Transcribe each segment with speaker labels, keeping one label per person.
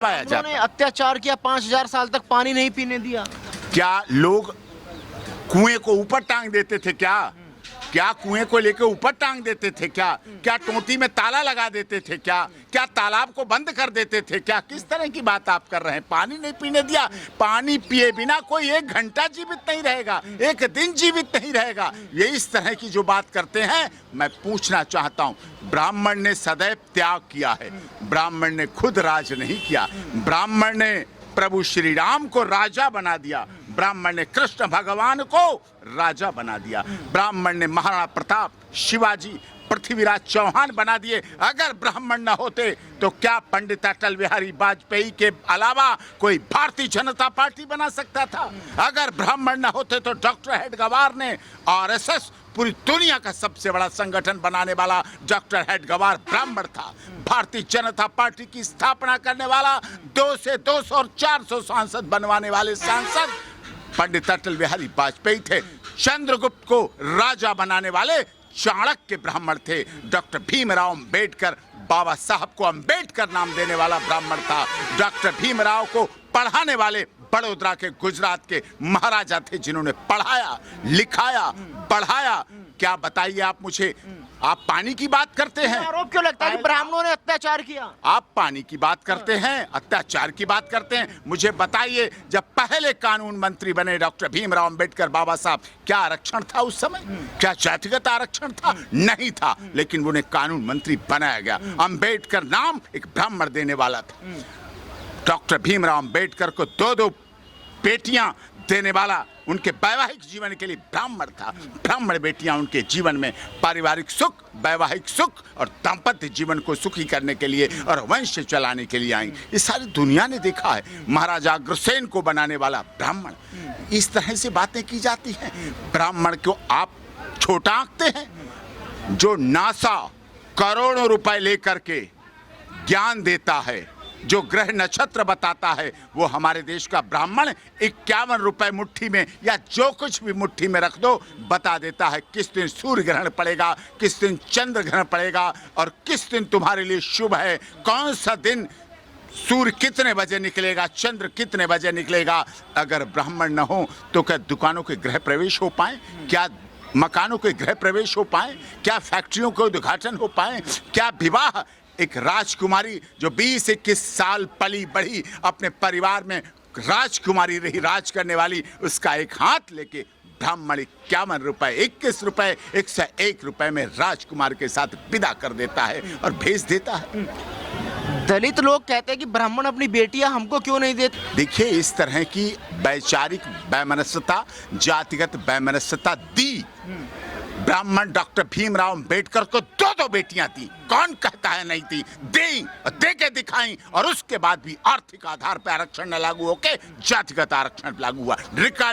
Speaker 1: पाया जाता।
Speaker 2: उन्होंने अत्याचार किया, 5000 साल तक पानी नहीं पीने दिया।
Speaker 1: क्या लोग कुएं को ऊपर टांग देते थे? क्या कुएं को लेकर ऊपर टांग देते थे? क्या टोटी में ताला लगा देते थे? क्या तालाब को बंद कर देते थे? किस तरह की बात आप कर रहे हैं? पानी नहीं पीने दिया। पानी पिए बिना कोई 1 घंटा जीवित नहीं रहेगा, 1 दिन जीवित नहीं रहेगा। ये इस तरह की जो बात करते हैं, मैं पूछना चाहता हूं, ब्राह्मण ने सदैव त्याग किया है, ब्राह्मण ने खुद राज नहीं किया। ब्राह्मण ने प्रभु श्री राम को राजा बना दिया, ब्राह्मण ने कृष्ण भगवान को राजा बना दिया, ब्राह्मण ने महाराणा प्रताप, शिवाजी, पृथ्वीराज चौहान बना दिए। अगर ब्राह्मण न होते तो क्या पंडित अटल बिहारी वाजपेयी के अलावा कोई भारतीय जनता पार्टी बना सकता था? अगर ब्राह्मण न होते तो डॉक्टर हेडगेवार ने आरएसएस, पूरी दुनिया का सबसे बड़ा संगठन बनाने वाला डॉक्टर हेडगेवार ब्राह्मण था। भारतीय जनता पार्टी की स्थापना करने वाला 200 से 200 और 400 सांसद बनवाने वाले सांसद पंडित अटल बिहारी वाजपेयी थे। चंद्रगुप्त को राजा बनाने वाले चाणक्य ब्राह्मण थे। डॉक्टर भीमराव अंबेडकर, बाबा साहब को अंबेडकर नाम देने वाला ब्राह्मण था। डॉक्टर भीमराव को पढ़ाने वाले बड़ौदा के, गुजरात के महाराजा थे, जिन्होंने पढ़ाया, लिखाया, पढ़ाया। क्या बताइए आप मुझे? आप पानी की बात करते हैं,
Speaker 2: आरोप क्यों लगता है कि ब्राह्मणों ने अत्याचार किया?
Speaker 1: आप पानी की बात करते हैं, अत्याचार की बात करते हैं। मुझे बताइए, जब पहले कानून मंत्री बने डॉक्टर भीमराव अंबेडकर बाबा साहब, क्या आरक्षण था उस समय? क्या जातिगत आरक्षण था? नहीं था, लेकिन उन्हें कानून मंत्री बनाया गया। अंबेडकर नाम एक ब्राह्मण देने वाला था। डॉक्टर भीमराव अंबेडकर को 2-2 बेटियां देने वाला उनके वैवाहिक जीवन के लिए ब्राह्मण था। ब्राह्मण बेटियां उनके जीवन में पारिवारिक सुख, वैवाहिक सुख और दाम्पत्य जीवन को सुखी करने के लिए और वंश चलाने के लिए आई। ये सारी दुनिया ने देखा है। महाराजा अग्रसेन को बनाने वाला ब्राह्मण। इस तरह से बातें की जाती हैं। ब्राह्मण को आप छोटा आंकते हैं? जो नासा करोड़ों रुपए लेकर के ज्ञान देता है, जो ग्रह नक्षत्र बताता है, वो हमारे देश का ब्राह्मण 51 रुपए मुट्ठी में या जो कुछ भी मुट्ठी में रख दो, बता देता है किस दिन सूर्य ग्रहण पड़ेगा, किस दिन चंद्र ग्रहण पड़ेगा और किस दिन तुम्हारे लिए शुभ है, कौन सा दिन सूर्य कितने बजे निकलेगा, चंद्र कितने बजे निकलेगा। अगर ब्राह्मण न हो तो क्या दुकानों के गृह प्रवेश हो पाए? क्या मकानों के गृह प्रवेश हो पाए? क्या फैक्ट्रियों के उद्घाटन हो पाए? क्या विवाह? एक राजकुमारी जो 20-21 साल पली बढ़ी, अपने परिवार में राजकुमारी रही, राज करने वाली, उसका एक हाथ लेके ब्राह्मण 51 रुपए, 21 रुपए, 101 रुपए में राजकुमार के साथ विदा कर देता है और भेज देता है।
Speaker 2: दलित लोग कहते हैं कि ब्राह्मण अपनी बेटियां हमको क्यों नहीं देते?
Speaker 1: देखिए, इस तरह की वैचारिक वैमनस्यता, जातिगत वैमनस्यता दी। ब्राह्मण डॉक्टर भीमराव अंबेडकर को 2-2 बेटियां थी। कौन कहता है नहीं थी? दे के दिखाई। और उसके बाद भी आर्थिक आधार पर आरक्षण न लागू होके जातिगत आरक्षण लागू हुआ।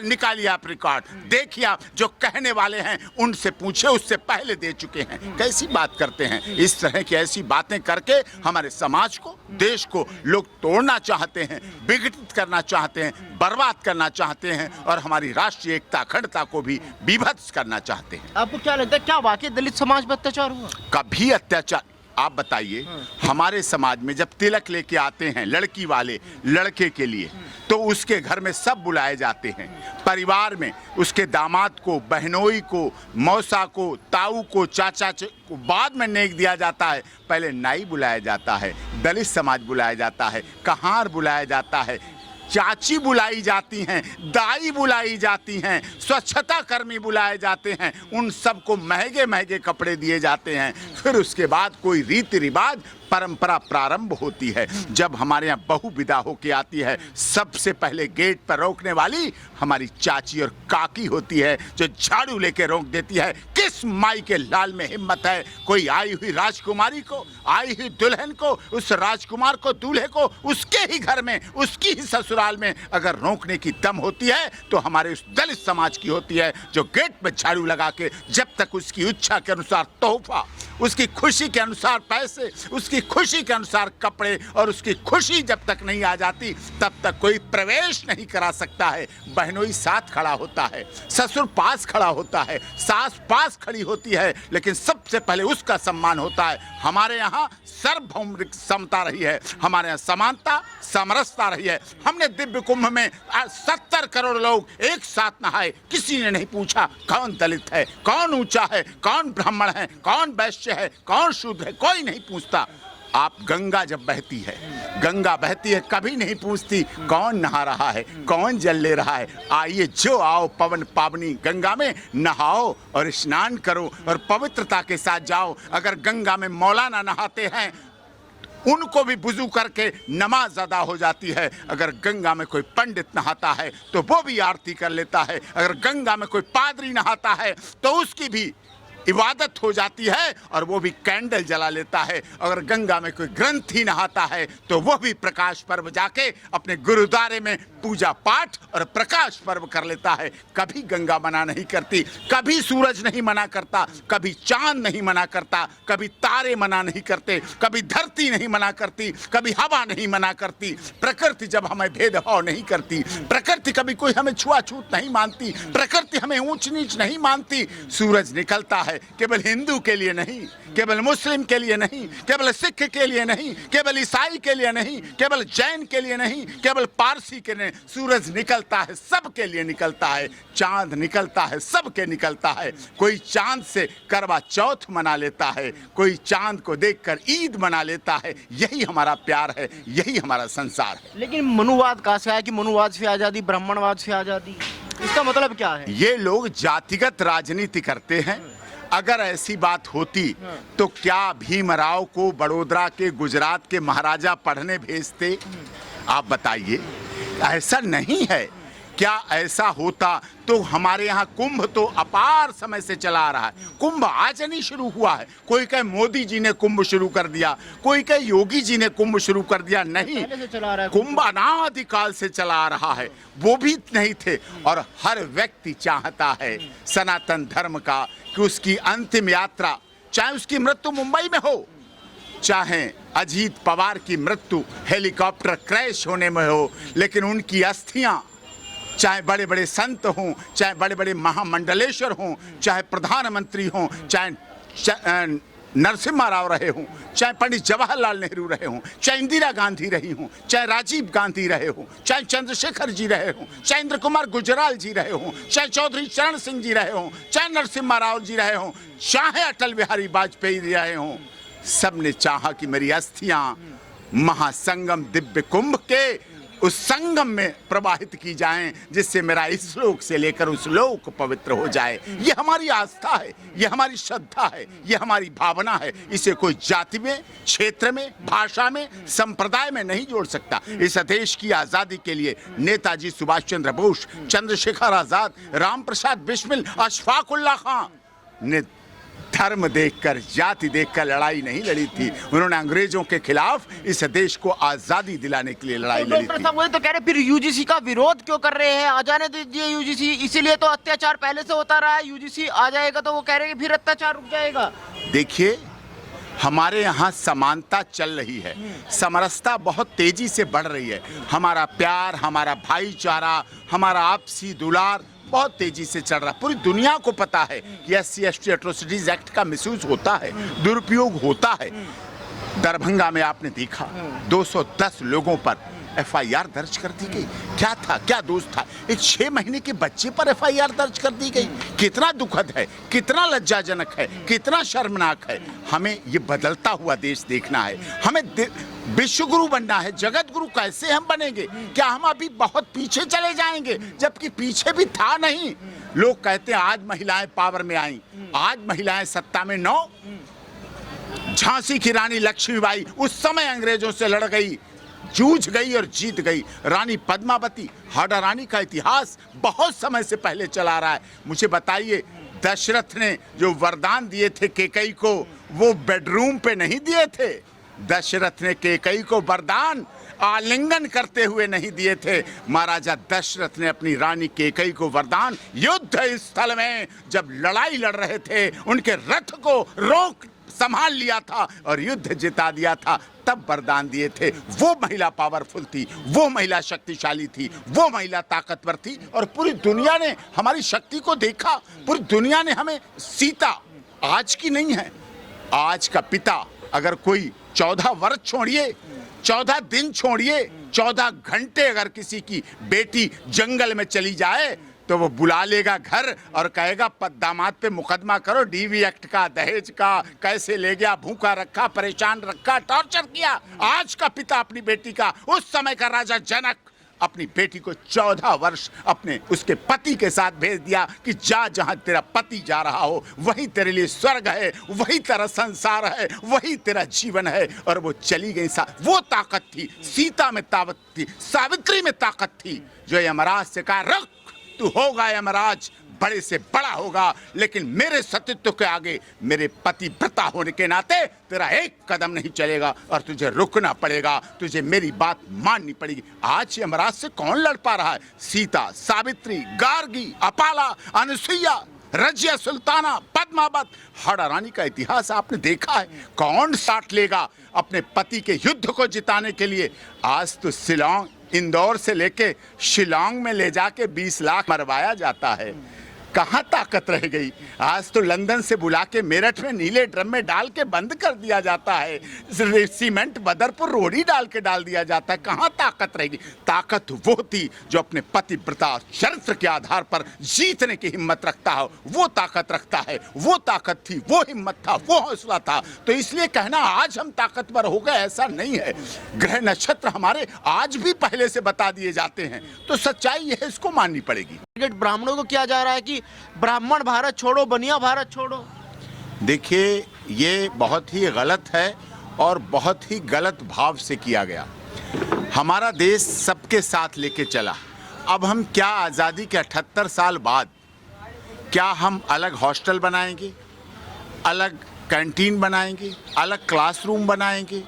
Speaker 1: निकालिए आप रिकॉर्ड, देखिए आप। जो कहने वाले हैं उनसे पूछे, उससे पहले दे चुके हैं। कैसी बात करते हैं? इस तरह की ऐसी बातें करके हमारे समाज को, देश को लोग तोड़ना चाहते हैं, विघटित करना चाहते हैं, बर्बाद करना चाहते हैं और हमारी राष्ट्रीय एकता, अखंडता को भी विभत्स करना चाहते हैं।
Speaker 2: आपको क्या लगता है, क्या वाकई दलित समाज पर अत्याचार हुआ?
Speaker 1: कभी अत्याचार? आप बताइए, हमारे समाज में जब तिलक लेके आते हैं लड़की वाले लड़के के लिए, तो उसके घर में सब बुलाए जाते हैं। परिवार में उसके दामाद को, बहनोई को, मौसा को, ताऊ को, चाचा को बाद में नेक दिया जाता है। पहले नाई बुलाया जाता है, दलित समाज बुलाया जाता है, कहार बुलाया जाता है, चाची बुलाई जाती हैं, दाई बुलाई जाती हैं, स्वच्छता कर्मी बुलाए जाते हैं। उन सबको महंगे महंगे कपड़े दिए जाते हैं। फिर उसके बाद कोई रीति रिवाज, परंपरा प्रारंभ होती है। जब हमारे यहाँ बहू विदा होके आती है, सबसे पहले गेट पर रोकने वाली हमारी चाची और काकी होती है, जो झाड़ू लेके रोक देती है। किस माई के लाल में हिम्मत है कोई आई हुई राजकुमारी को, आई हुई दुल्हन को, उस राजकुमार को, दूल्हे को उसके ही घर में, उसकी ही ससुराल में अगर रोकने की दम होती है तो हमारे उस दलित समाज की होती है, जो गेट में झाड़ू लगा के जब तक उसकी इच्छा के अनुसार तोहफा, उसकी खुशी के अनुसार पैसे, उसकी उसकी खुशी के अनुसार कपड़े और उसकी खुशी जब तक नहीं आ जाती तब तक कोई प्रवेश नहीं करा सकता है। बहनोई साथ खड़ा होता है, ससुर पास खड़ा होता है, सास पास खड़ी होती है, लेकिन सबसे पहले उसका सम्मान होता है। हमारे यहाँ सार्वभौम समता रही है, हमारे यहाँ समानता समरसता रही है। हमने दिव्य कुंभ में 70 करोड़ लोग एक साथ नहाए, किसी ने नहीं पूछा कौन दलित है, कौन ऊंचा है, कौन ब्राह्मण है, कौन वैश्य है, कौन शूद्र है, कोई नहीं पूछता। आप गंगा जब बहती है, गंगा बहती है, कभी नहीं पूछती कौन नहा रहा है, कौन जल ले रहा है। आइए जो आओ पवन पावनी गंगा में नहाओ और स्नान करो और पवित्रता के साथ जाओ। अगर गंगा में मौलाना नहाते हैं उनको भी वुज़ू करके नमाज अदा हो जाती है। अगर गंगा में कोई पंडित नहाता है तो वो भी आरती कर लेता है। अगर गंगा में कोई पादरी नहाता है तो उसकी भी इबादत हो जाती है और वो भी कैंडल जला लेता है। अगर गंगा में कोई ग्रंथी नहाता है तो वो भी प्रकाश पर्व जाके अपने गुरुद्वारे में पूजा पाठ और प्रकाश पर्व कर लेता है। कभी गंगा मना नहीं करती, कभी सूरज नहीं मना करता, कभी चांद नहीं मना करता, कभी तारे मना नहीं करते, कभी धरती नहीं मना करती, कभी हवा नहीं मना करती। प्रकृति जब हमें भेदभाव नहीं करती, प्रकृति कभी कोई हमें छुआछूत नहीं मानती, प्रकृति हमें ऊंच नीच नहीं मानती। सूरज निकलता है केवल हिंदू के लिए नहीं, केवल मुस्लिम के लिए नहीं, केवल सिख के लिए नहीं, केवल ईसाई के लिए नहीं, केवल जैन के लिए नहीं, केवल पारसी के लिए। सूरज निकलता है सबके लिए निकलता है, चांद निकलता है सबके निकलता है। कोई चांद से करवा चौथ मना लेता है, कोई चांद को देखकर ईद मना लेता है। यही हमारा प्यार है, यही हमारा संसार है।
Speaker 2: लेकिन मनुवाद कहाँ से आया कि मनुवाद से आज़ादी, ब्राह्मणवाद से आज़ादी? इसका मतलब क्या है?
Speaker 1: ये लोग जातिगत राजनीति करते हैं। अगर ऐसी बात होती तो क्या भीमराव को बड़ोदरा के, गुजरात के महाराजा पढ़ने भेजते? आप बताइए, ऐसा नहीं है। क्या ऐसा होता तो हमारे यहाँ कुंभ तो अपार समय से चला आ रहा है। कुंभ आज नहीं शुरू हुआ है। कोई कहे मोदी जी ने कुंभ शुरू कर दिया, कोई कहे योगी जी ने कुंभ शुरू कर दिया। नहीं, कुंभ अनादिकाल से चला आ रहा है। वो भी नहीं थे। और हर व्यक्ति चाहता है सनातन धर्म का कि उसकी अंतिम यात्रा, चाहे उसकी मृत्यु मुंबई में हो, चाहे अजीत पवार की मृत्यु हेलीकॉप्टर क्रैश होने में हो, लेकिन उनकी अस्थियां, चाहे बड़े बड़े संत हों, चाहे बड़े बड़े महामंडलेश्वर हों, चाहे प्रधानमंत्री हों, चाहे नरसिम्हा राव रहे हों, चाहे पंडित जवाहरलाल नेहरू रहे हों, चाहे इंदिरा गांधी रही हों, चाहे राजीव गांधी रहे हों, चाहे चंद्रशेखर जी रहे हों, चाहे इंद्र कुमार गुजराल जी रहे हों, चाहे चौधरी चरण सिंह जी रहे हों, चाहे नरसिम्हा राव जी रहे हों, चाहे अटल बिहारी वाजपेयी रहे हों, सबने चाहा कि मेरी अस्थियां महासंगम दिव्य कुंभ के उस संगम में प्रवाहित की जाएं, जिससे मेरा इस लोक से लेकर उस लोक पवित्र हो जाए। ये हमारी आस्था है, ये हमारी श्रद्धा है, ये हमारी भावना है। इसे कोई जाति में, क्षेत्र में, भाषा में, संप्रदाय में नहीं जोड़ सकता। इस देश की आज़ादी के लिए नेताजी सुभाष चंद्र बोस, चंद्रशेखर आज़ाद, राम प्रसाद बिस्मिल, अशफाक उल्लाह खां ने धर्म देखकर, जाति देखकर लड़ाई नहीं लड़ी थी। उन्होंने अंग्रेजों के खिलाफ इस देश को आजादी दिलाने के लिए लड़ाई लड़ी थी।
Speaker 2: वो तो कह रहे फिर यूजीसी का विरोध क्यों कर रहे हैं? आ जाने दीजिए यूजीसी, इसीलिए तो अत्याचार पहले से होता रहा है। यूजीसी आ जाएगा तो वो कह रहे हैं फिर अत्याचार रुक जाएगा।
Speaker 1: देखिए, हमारे यहाँ समानता चल रही है, समरसता बहुत तेजी से बढ़ रही है। हमारा प्यार, हमारा भाईचारा, हमारा आपसी दुलार बहुत तेजी से चल रहा है। पूरी दुनिया को पता है कि SC/ST एट्रोसिटीज एक्ट का मिसयूज होता है, दुरुपयोग होता है। दरभंगा में आपने देखा 210 लोगों पर FIR दर्ज कर दी गई। क्या था, क्या दोष था? एक 6 महीने के बच्चे पर FIR दर्ज कर दी गई। कितना दुखद है, कितना लज्जाजनक है, कितना शर्मनाक है। हमें ये बदलता हुआ देश देखना है। हमें विश्व गुरु बनना है। जगत गुरु कैसे हम बनेंगे? क्या हम अभी बहुत पीछे चले जाएंगे, जबकि पीछे भी था नहीं। लोग कहते हैं आज महिलाएं पावर में आई, आज महिलाएं सत्ता में। नौ, झांसी की रानी लक्ष्मीबाई उस समय अंग्रेजों से लड़ गई, जूझ गई और जीत गई। रानी पद्मावती, हाड़ा रानी का इतिहास बहुत समय से पहले चला रहा है। मुझे बताइए, दशरथ ने जो वरदान दिए थे कैकेयी को, वो बेडरूम पे नहीं दिए थे। दशरथ ने कैकेयी को वरदान आलिंगन करते हुए नहीं दिए थे। महाराजा दशरथ ने अपनी रानी कैकेयी को वरदान युद्ध स्थल में, जब लड़ाई लड़ रहे थे, उनके रथ को रोक संभाल लिया था और युद्ध जिता दिया था, तब वरदान दिए थे। वो महिला पावरफुल थी, वो महिला शक्तिशाली थी, वो महिला ताकतवर थी और पूरी दुनिया ने हमारी शक्ति को देखा। पूरी दुनिया ने हमें सीता आज की नहीं है, आज का पिता अगर कोई 14 वर्ष छोड़िए, 14 दिन छोड़िए, 14 घंटे अगर किसी की बेटी जंगल में चली जाए तो वो बुला लेगा घर और कहेगा दामाद पे मुकदमा करो, डीवी एक्ट का, दहेज का, कैसे ले गया, भूखा रखा, परेशान रखा, टॉर्चर किया। आज का पिता अपनी बेटी का, उस समय का राजा जनक अपनी बेटी को 14 वर्ष अपने उसके पति के साथ भेज दिया कि जा, जहां तेरा पति जा रहा हो वही तेरे लिए स्वर्ग है, वही तेरा संसार है, वही तेरा जीवन है। और वो चली गई। वो ताकत थी, सीता में ताकत थी, सावित्री में ताकत थी, जो यमराज से कहा रुक, तू होगा यमराज, बड़े से बड़ा होगा, लेकिन मेरे सतीत्व के आगे, मेरे पतिव्रता होने के नाते तेरा एक कदम नहीं चलेगा और तुझे रुकना पड़ेगा, तुझे मेरी बात माननी पड़ेगी। आज यमराज से कौन लड़ पा रहा है? सीता, सावित्री, गार्गी, अपाला, अनुसुईया, रजिया सुल्ताना, पद्मावत, हड़ा रानी का इतिहास आपने देखा है। कौन साथ लेगा अपने पति के युद्ध को जिताने के लिए? आज तो शिलांग, इंदौर से लेके शिलांग में ले जाके 20 लाख मरवाया जाता है। कहाँ ताकत रह गई? आज तो लंदन से बुला के मेरठ में नीले ड्रम में डाल के बंद कर दिया जाता है, सीमेंट बदरपुर रोड़ी डाल के डाल दिया जाता है। कहाँ ताकत रहेगी? ताकत वो थी जो अपने पतिव्रता चरित्र के आधार पर जीतने की हिम्मत रखता हो, वो ताकत रखता है। वो ताकत थी, वो हिम्मत था, वो हौसला था। तो इसलिए कहना आज हम ताकतवर हो गए, ऐसा नहीं है। ग्रह नक्षत्र हमारे आज भी पहले से बता दिए जाते हैं, तो सच्चाई यह है, इसको माननी पड़ेगी।
Speaker 2: ब्राह्मणों को किया जा रहा है कि ब्राह्मण भारत छोड़ो, बनिया भारत छोड़ो।
Speaker 1: देखिए, ये बहुत ही गलत है और बहुत ही गलत भाव से किया गया। हमारा देश सबके साथ लेके चला। अब हम क्या आज़ादी के 78 साल बाद क्या हम अलग हॉस्टल बनाएंगे, अलग कैंटीन बनाएंगे, अलग क्लासरूम बनाएंगे,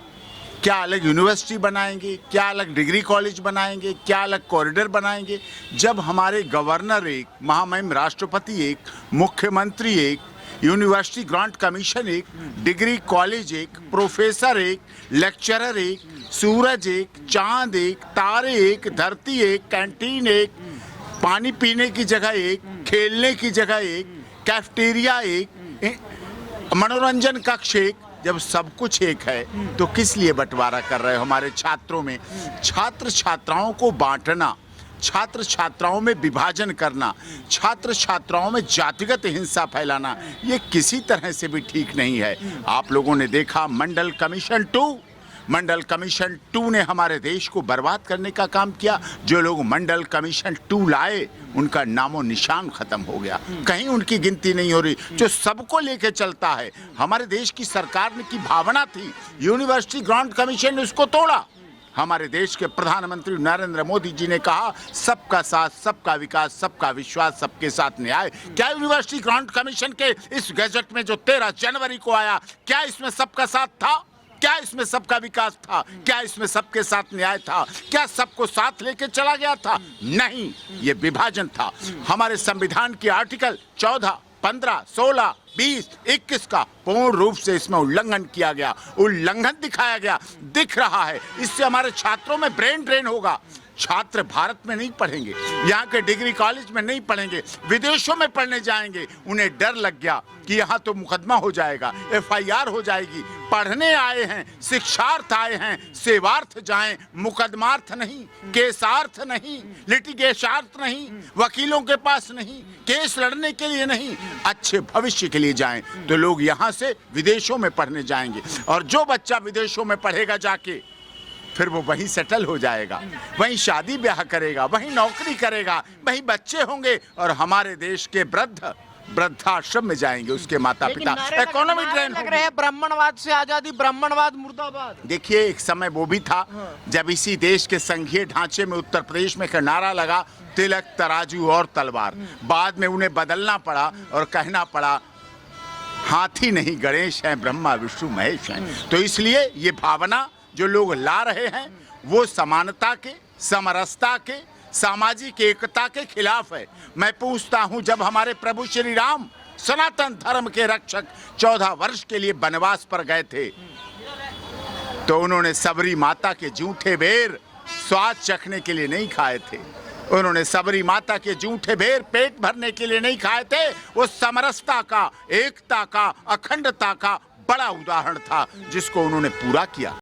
Speaker 1: क्या अलग यूनिवर्सिटी बनाएंगे, क्या अलग डिग्री कॉलेज बनाएंगे, क्या अलग कॉरिडोर बनाएंगे? जब हमारे गवर्नर एक, महामहिम राष्ट्रपति एक, मुख्यमंत्री एक, यूनिवर्सिटी ग्रांट कमीशन एक, डिग्री कॉलेज एक, प्रोफेसर एक, लेक्चरर एक, सूरज एक, चांद एक, तारे एक, धरती एक, कैंटीन एक, पानी पीने की जगह एक, खेलने की जगह एक, कैफेटेरिया एक, मनोरंजन कक्ष एक, जब सब कुछ एक है तो किस लिए बंटवारा कर रहे हो? हमारे छात्रों में छात्र छात्राओं को बांटना, छात्र छात्राओं में विभाजन करना, छात्र छात्राओं में जातिगत हिंसा फैलाना, ये किसी तरह से भी ठीक नहीं है। आप लोगों ने देखा मंडल कमीशन 2 ने हमारे देश को बर्बाद करने का काम किया। जो लोग मंडल कमीशन 2 लाए उनका नामो निशान खत्म हो गया, कहीं उनकी गिनती नहीं हो रही। जो सबको लेके चलता है, हमारे देश की सरकार की भावना थी, यूनिवर्सिटी ग्रांट कमीशन ने उसको तोड़ा। हमारे देश के प्रधानमंत्री नरेंद्र मोदी जी ने कहा सबका साथ, सबका विकास, सबका विश्वास, सबके साथ न्याय। क्या यूनिवर्सिटी ग्रांट कमीशन के इस गैजेट में जो 13 जनवरी को आया, क्या इसमें सबका साथ था? क्या इसमें सबका विकास था? क्या इसमें सबके साथ न्याय था? क्या सबको साथ लेके चला गया था? नहीं, ये विभाजन था। हमारे संविधान की आर्टिकल 14, 15, 16, 20, 21 का पूर्ण रूप से इसमें उल्लंघन किया गया, उल्लंघन दिखाया गया, दिख रहा है। इससे हमारे छात्रों में ब्रेन ड्रेन होगा। छात्र भारत में नहीं पढ़ेंगे, यहाँ के डिग्री कॉलेज में नहीं पढ़ेंगे, विदेशों में पढ़ने जाएंगे। उन्हें डर लग गया कि यहाँ तो मुकदमा हो जाएगा, FIR हो जाएगी। पढ़ने आए हैं, शिक्षार्थ आए हैं, सेवार्थ जाएं, मुकदमार्थ नहीं, केसार्थ नहीं, लिटिगेशार्थ नहीं, वकीलों के पास नहीं, केस लड़ने के लिए नहीं, अच्छे भविष्य के लिए जाएं। तो लोग यहाँ से विदेशों में पढ़ने जाएंगे और जो बच्चा विदेशों में पढ़ेगा जाके, फिर वो वहीं सेटल हो जाएगा, वहीं शादी ब्याह करेगा, वहीं नौकरी करेगा, वहीं बच्चे होंगे और हमारे देश के वृद्धाश्रम में जाएंगे उसके माता पिता। इकोनॉमी ड्रेन
Speaker 2: लग रहे हैं, ब्राह्मणवाद से आजादी, ब्राह्मणवाद मुर्दाबाद।
Speaker 1: देखिए, एक समय वो भी था जब इसी देश के संघीय ढांचे में उत्तर प्रदेश में का नारा लगा तिलक, तराजू और तलवार। बाद में उन्हें बदलना पड़ा और कहना पड़ा हाथी नहीं गणेश हैं, ब्रह्मा विष्णु महेश हैं। तो इसलिए ये भावना जो लोग ला रहे हैं वो समानता के, समरसता के, सामाजिक एकता के खिलाफ है। मैं पूछता हूं, जब हमारे प्रभु श्री राम सनातन धर्म के रक्षक 14 वर्ष के लिए वनवास पर गए थे, तो उन्होंने सबरी माता के जूठे बेर स्वाद चखने के लिए नहीं खाए थे। उन्होंने सबरी माता के जूठे बेर पेट भरने के लिए नहीं खाए थे। वो समरसता का, एकता का, अखंडता का बड़ा उदाहरण था, जिसको उन्होंने पूरा किया।